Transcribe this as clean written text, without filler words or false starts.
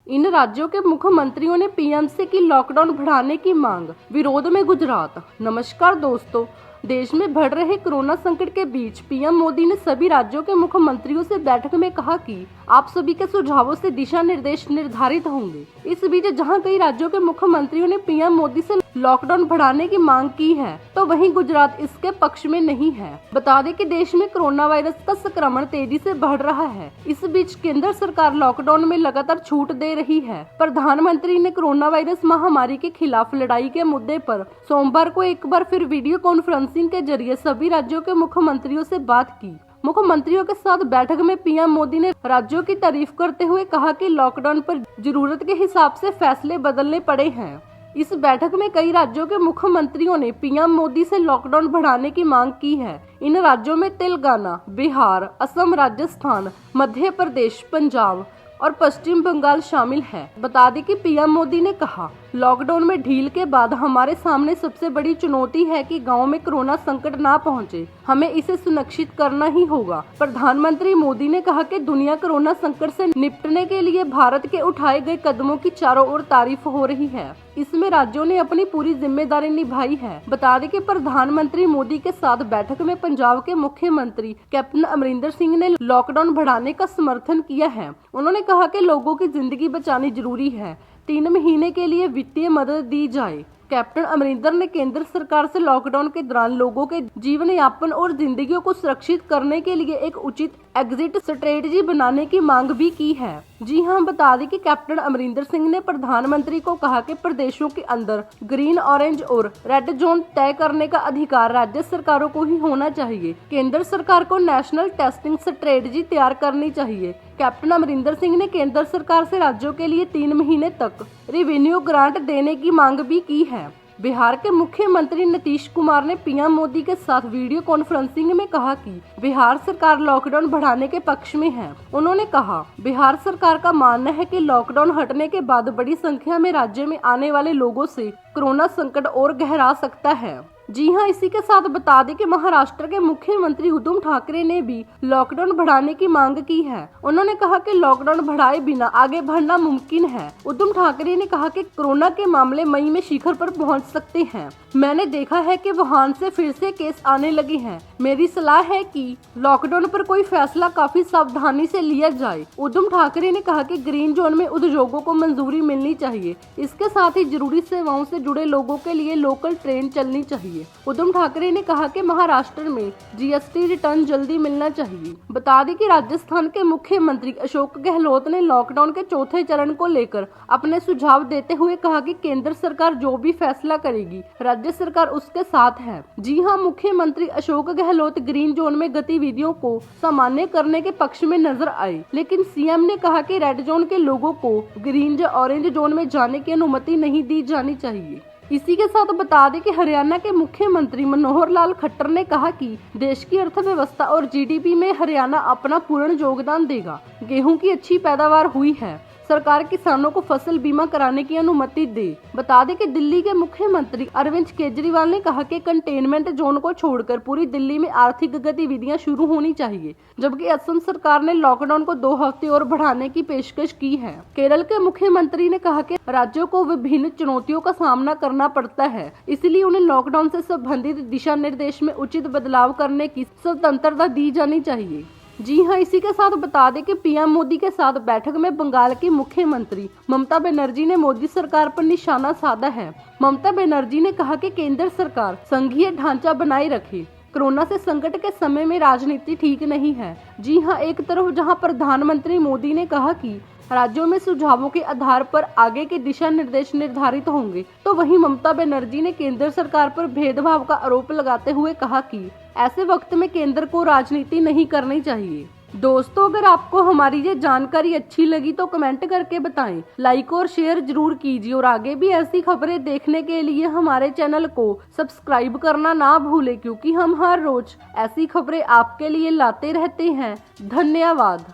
इन राज्यों के मुख्यमंत्रियों ने पीएम से की लॉकडाउन बढ़ाने की मांग, विरोध में गुजरात। नमस्कार दोस्तों, देश में बढ़ रहे कोरोना संकट के बीच पीएम मोदी ने सभी राज्यों के मुख्यमंत्रियों से बैठक में कहा कि आप सभी के सुझावों से दिशा निर्देश निर्धारित होंगे। इस बीच जहां कई राज्यों के मुख्यमंत्रियों ने पीएम मोदी से लॉकडाउन बढ़ाने की मांग की है, तो वहीं गुजरात इसके पक्ष में नहीं है। बता दें कि देश में कोरोना वायरस का संक्रमण तेजी से बढ़ रहा है। इस बीच केंद्र सरकार लॉकडाउन में लगातार छूट दे रही है। प्रधानमंत्री ने कोरोना वायरस महामारी के खिलाफ लड़ाई के मुद्दे पर सोमवार को एक बार फिर वीडियो कॉन्फ्रेंसिंग के जरिए सभी राज्यों के मुख्यमंत्रियों से बात की। मुख्यमंत्रियों के साथ बैठक में पीएम मोदी ने राज्यों की तारीफ करते हुए कहा कि लॉकडाउन पर जरूरत के हिसाब से फैसले बदलने पड़े हैं। इस बैठक में कई राज्यों के मुख्यमंत्रियों ने पीएम मोदी से लॉकडाउन बढ़ाने की मांग की है। इन राज्यों में तेलंगाना, बिहार, असम, राजस्थान, मध्य प्रदेश, पंजाब और पश्चिम बंगाल शामिल है। बता दें कि पीएम मोदी ने कहा, लॉकडाउन में ढील के बाद हमारे सामने सबसे बड़ी चुनौती है कि गांव में कोरोना संकट ना पहुंचे। हमें इसे सुनिश्चित करना ही होगा। प्रधानमंत्री मोदी ने कहा कि दुनिया कोरोना संकट से निपटने के लिए भारत के उठाए गए कदमों की चारों ओर तारीफ हो रही है। इसमें राज्यों ने अपनी पूरी जिम्मेदारी निभाई है। बता दें कि प्रधानमंत्री मोदी के साथ बैठक में पंजाब के मुख्यमंत्री कैप्टन अमरिंदर सिंह ने लॉकडाउन बढ़ाने का समर्थन किया है। उन्होंने कहा कि लोगों की जिंदगी बचानी जरूरी है। 3 महीने के लिए वित्तीय मदद दी जाए। कैप्टन अमरिंदर ने केंद्र सरकार से लॉकडाउन के दौरान लोगों के जीवन यापन और जिंदगियों को सुरक्षित करने के लिए एक उचित एग्जिट स्ट्रेटजी बनाने की मांग भी की है। जी हां, बता दें कि कैप्टन अमरिंदर सिंह ने प्रधानमंत्री को कहा कि प्रदेशों के अंदर ग्रीन, ऑरेंज और रेड जोन तय करने का अधिकार राज्य सरकारों को ही होना चाहिए। केंद्र सरकार को नेशनल टेस्टिंग स्ट्रेटजी तैयार करनी चाहिए। कैप्टन अमरिंदर सिंह ने केंद्र सरकार से राज्यों के लिए 3 महीने तक रेवेन्यू ग्रांट देने की मांग भी की है। बिहार के मुख्यमंत्री नीतीश कुमार ने पीएम मोदी के साथ वीडियो कॉन्फ्रेंसिंग में कहा कि बिहार सरकार लॉकडाउन बढ़ाने के पक्ष में है। उन्होंने कहा, बिहार सरकार का मानना है कि लॉकडाउन हटने के बाद बड़ी संख्या में राज्य में आने वाले लोगों से कोरोना संकट और गहरा सकता है। जी हां, इसी के साथ बता दें कि महाराष्ट्र के मुख्यमंत्री उद्धव ठाकरे ने भी लॉकडाउन बढ़ाने की मांग की है। उन्होंने कहा कि लॉकडाउन बढ़ाए बिना आगे बढ़ना मुमकिन है। उद्धव ठाकरे ने कहा कि कोरोना के मामले मई में शिखर पर पहुंच सकते हैं। मैंने देखा है कि वुहान से फिर से केस आने लगे हैं। मेरी सलाह है कि लॉकडाउन पर कोई फैसला काफी सावधानी से लिया जाए। उद्धव ठाकरे ने कहा कि ग्रीन जोन में उद्योगों को मंजूरी मिलनी चाहिए। इसके साथ ही जरूरी सेवाओं से जुड़े लोगों के लिए लोकल ट्रेन चलनी चाहिए। उद्धव ठाकरे ने कहा कि महाराष्ट्र में जीएसटी रिटर्न जल्दी मिलना चाहिए। बता दें कि राजस्थान के मुख्यमंत्री अशोक गहलोत ने लॉकडाउन के चौथे चरण को लेकर अपने सुझाव देते हुए कहा कि केंद्र सरकार जो भी फैसला करेगी, राज्य सरकार उसके साथ है। जी हां, मुख्यमंत्री अशोक गहलोत ग्रीन जोन में गतिविधियों को सामान्य करने के पक्ष में नजर आए, लेकिन सीएम ने कहा कि रेड जोन के लोगों को ग्रीन या ऑरेंज जोन में जाने की अनुमति नहीं दी जानी चाहिए। इसी के साथ बता दें कि हरियाणा के मुख्यमंत्री मनोहर लाल खट्टर ने कहा कि देश की अर्थव्यवस्था और जीडीपी में हरियाणा अपना पूर्ण योगदान देगा। गेहूं की अच्छी पैदावार हुई है। सरकार किसानों को फसल बीमा कराने की अनुमति दे। बता दें कि दिल्ली के मुख्यमंत्री अरविंद केजरीवाल ने कहा कि कंटेनमेंट जोन को छोड़कर पूरी दिल्ली में आर्थिक गतिविधियां शुरू होनी चाहिए, जबकि असम सरकार ने लॉकडाउन को 2 हफ्ते और बढ़ाने की पेशकश की है। केरल के मुख्यमंत्री ने कहा कि राज्यों को विभिन्न चुनौतियों का सामना करना पड़ता है, इसलिए उन्हें लॉकडाउन से संबंधित दिशा निर्देश में उचित बदलाव करने की स्वतंत्रता दी जानी चाहिए। जी हां, इसी के साथ बता दें कि पीएम मोदी के साथ बैठक में बंगाल की मुख्यमंत्री ममता बनर्जी ने मोदी सरकार पर निशाना साधा है। ममता बनर्जी ने कहा कि केंद्र सरकार संघीय ढांचा बनाए रखे। कोरोना से संकट के समय में राजनीति ठीक नहीं है। जी हां, एक तरफ जहां प्रधानमंत्री मोदी ने कहा कि राज्यों में सुझावों के आधार पर आगे के दिशा निर्देश निर्धारित होंगे, तो वहीं ममता बनर्जी ने केंद्र सरकार पर भेदभाव का आरोप लगाते हुए कहा कि ऐसे वक्त में केंद्र को राजनीति नहीं करनी चाहिए। दोस्तों, अगर आपको हमारी ये जानकारी अच्छी लगी तो कमेंट करके बताएं, लाइक और शेयर जरूर कीजिए और आगे भी ऐसी खबरें देखने के लिए हमारे चैनल को सब्सक्राइब करना ना भूलें, क्योंकि हम हर रोज ऐसी खबरें आपके लिए लाते रहते हैं। धन्यवाद।